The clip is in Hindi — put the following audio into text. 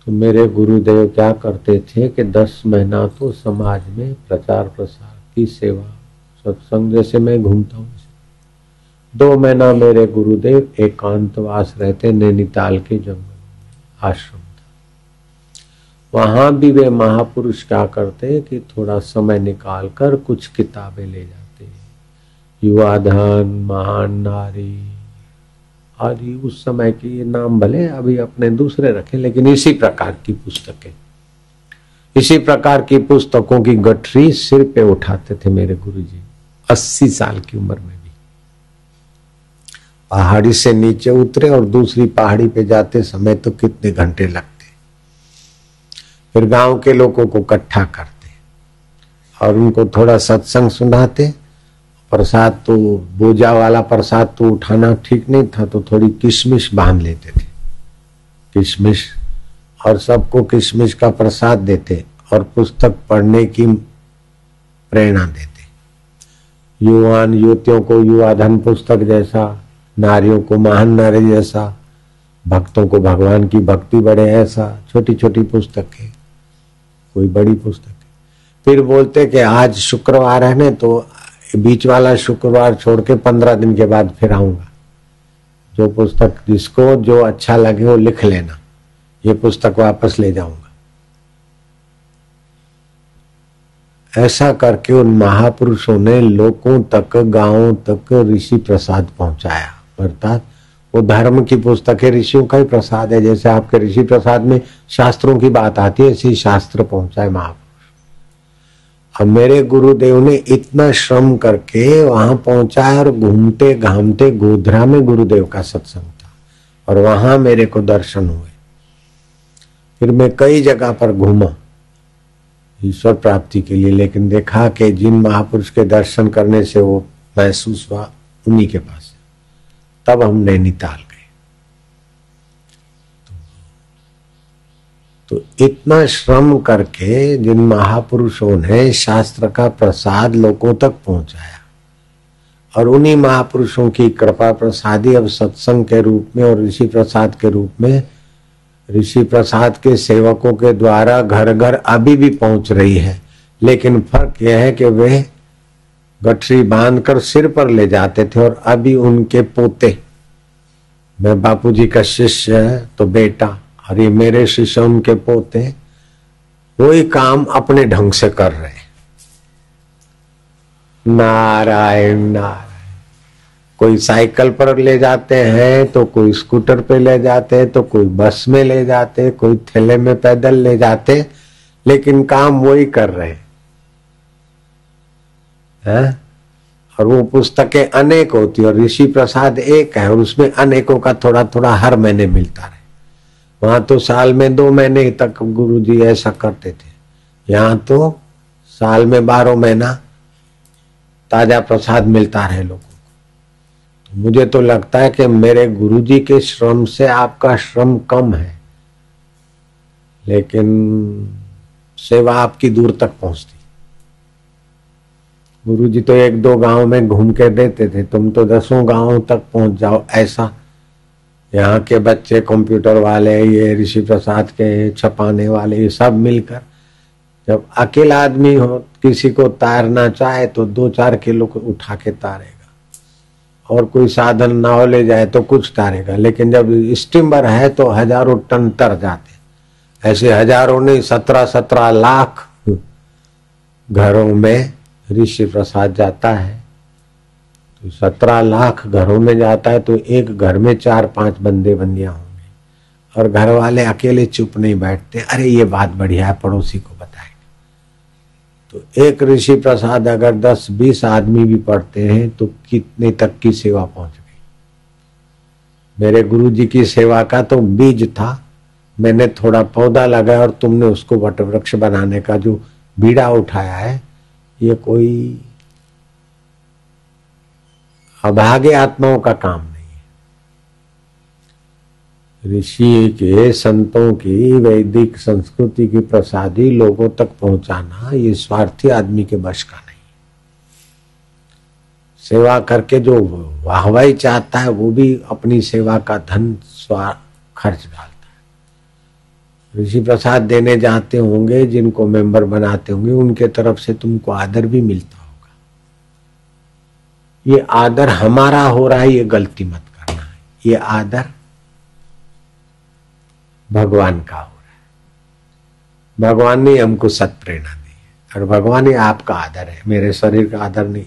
तो मेरे गुरुदेव क्या करते थे कि 10 महीना तो समाज में प्रचार प्रसार की सेवा, सत्संग जैसे मैं घूमता हूँ, 2 महीना मेरे गुरुदेव एकांतवास रहते नैनीताल के जंगल आश्रम था। वहां भी वे महापुरुष क्या करते कि थोड़ा समय निकाल कर कुछ किताबें ले जाते, युवा धन, महान नारी आदि उस समय की, ये नाम भले अभी अपने दूसरे रखे, लेकिन इसी प्रकार की पुस्तकें, इसी प्रकार की पुस्तकों की गठरी सिर पे उठाते थे मेरे गुरुजी। 80 साल की उम्र में भी पहाड़ी से नीचे उतरे और दूसरी पहाड़ी पे जाते समय तो कितने घंटे लगते। फिर गांव के लोगों को इकट्ठा करते और उनको थोड़ा सत्संग सुनाते। प्रसाद तो बोझा वाला प्रसाद तो उठाना ठीक नहीं था, तो थोड़ी किशमिश बांध लेते थे, किशमिश, और सबको किशमिश का प्रसाद देते और पुस्तक पढ़ने की प्रेरणा देते। युवान युवतियों को युवा धन पुस्तक जैसा, नारियों को महान नारी जैसा, भक्तों को भगवान की भक्ति बढ़े ऐसा, छोटी छोटी पुस्तकें, कोई बड़ी पुस्तक। फिर बोलते कि आज शुक्रवार है ना, तो बीच वाला शुक्रवार छोड़ के 15 दिन के बाद फिर आऊंगा, जो पुस्तक जिसको जो अच्छा लगे वो लिख लेना, ये पुस्तक वापस ले जाऊंगा। ऐसा करके उन महापुरुषों ने लोगों तक, गांवों तक ऋषि प्रसाद पहुंचाया। अर्थात वो धर्म की पुस्तक है, ऋषियों का ही प्रसाद है। जैसे आपके ऋषि प्रसाद में शास्त्रों की बात आती है, ऐसी शास्त्र पहुंचाए महापुरुष। अब मेरे गुरुदेव ने इतना श्रम करके वहां पहुंचाया और घूमते घामते गोधरा में गुरुदेव का सत्संग था और वहां मेरे को दर्शन हुए। फिर मैं कई जगह पर घूमा ईश्वर प्राप्ति के लिए, लेकिन देखा कि जिन महापुरुष के दर्शन करने से वो महसूस हुआ उन्हीं के पास। तब हम नैनीताल गए। तो इतना श्रम करके जिन महापुरुषों ने शास्त्र का प्रसाद लोगों तक पहुंचाया और उन्हीं महापुरुषों की कृपा प्रसादी अब सत्संग के रूप में और ऋषि प्रसाद के रूप में, ऋषि प्रसाद के सेवकों के द्वारा घर घर अभी भी पहुंच रही है। लेकिन फर्क यह है कि वे गठरी बांधकर सिर पर ले जाते थे और अभी उनके पोते, मैं बापूजी का शिष्य तो बेटा और ये मेरे शिष्य उनके पोते, वही काम अपने ढंग से कर रहे। नारायण नारायण। कोई साइकिल पर ले जाते हैं, तो कोई स्कूटर पे ले जाते, तो कोई बस में ले जाते, कोई थैले में पैदल ले जाते, लेकिन काम वही कर रहे हैं। और वो पुस्तकें अनेक होती और ऋषि प्रसाद एक है और उसमें अनेकों का थोड़ा थोड़ा हर महीने मिलता रहे। वहां तो साल में 2 महीने तक गुरुजी ऐसा करते थे, यहाँ तो साल में 12 महीना ताजा प्रसाद मिलता रहे लोगों को। तो मुझे तो लगता है कि मेरे गुरुजी के श्रम से आपका श्रम कम है, लेकिन सेवा आपकी दूर तक पहुंचती। गुरुजी तो 1-2 गांव में घूम के देते थे, तुम तो 10 गांवों तक पहुंच जाओ ऐसा। यहाँ के बच्चे, कंप्यूटर वाले, ये ऋषि प्रसाद के छपाने वाले, ये सब मिलकर, जब अकेला आदमी हो किसी को तारना चाहे तो 2-4 किलो को उठा के तारेगा, और कोई साधन ना हो ले जाए तो कुछ तारेगा। लेकिन जब स्टीमर है तो हजारों टन तर जाते। ऐसे हजारों नहीं, 17-17 लाख घरों में ऋषि प्रसाद जाता है। तो 17 लाख घरों में जाता है, तो एक घर में 4-5 बंदे बंदियां होंगे और घर वाले अकेले चुप नहीं बैठते, अरे ये बात बढ़िया है, पड़ोसी को बताएंगे। तो एक ऋषि प्रसाद अगर 10-20 आदमी भी पढ़ते हैं तो कितने तक की सेवा पहुंच गई। मेरे गुरुजी की सेवा का तो बीज था, मैंने थोड़ा पौधा लगाया और तुमने उसको वटवृक्ष बनाने का जो बीड़ा उठाया है, ये कोई अभागे आत्माओं का काम नहीं है। ऋषि के, संतों की, वैदिक संस्कृति की प्रसादी लोगों तक पहुंचाना ये स्वार्थी आदमी के बश का नहीं। सेवा करके जो वाहवाही चाहता है वो भी अपनी सेवा का धन खर्च डालता ऋषि प्रसाद देने जाते होंगे, जिनको मेंबर बनाते होंगे, उनके तरफ से तुमको आदर भी मिलता होगा। ये आदर हमारा हो रहा है, ये गलती मत करना है। ये आदर भगवान का हो रहा है। भगवान ने हमको सत प्रेरणा दी है और भगवान ही आपका आदर है, मेरे शरीर का आदर नहीं।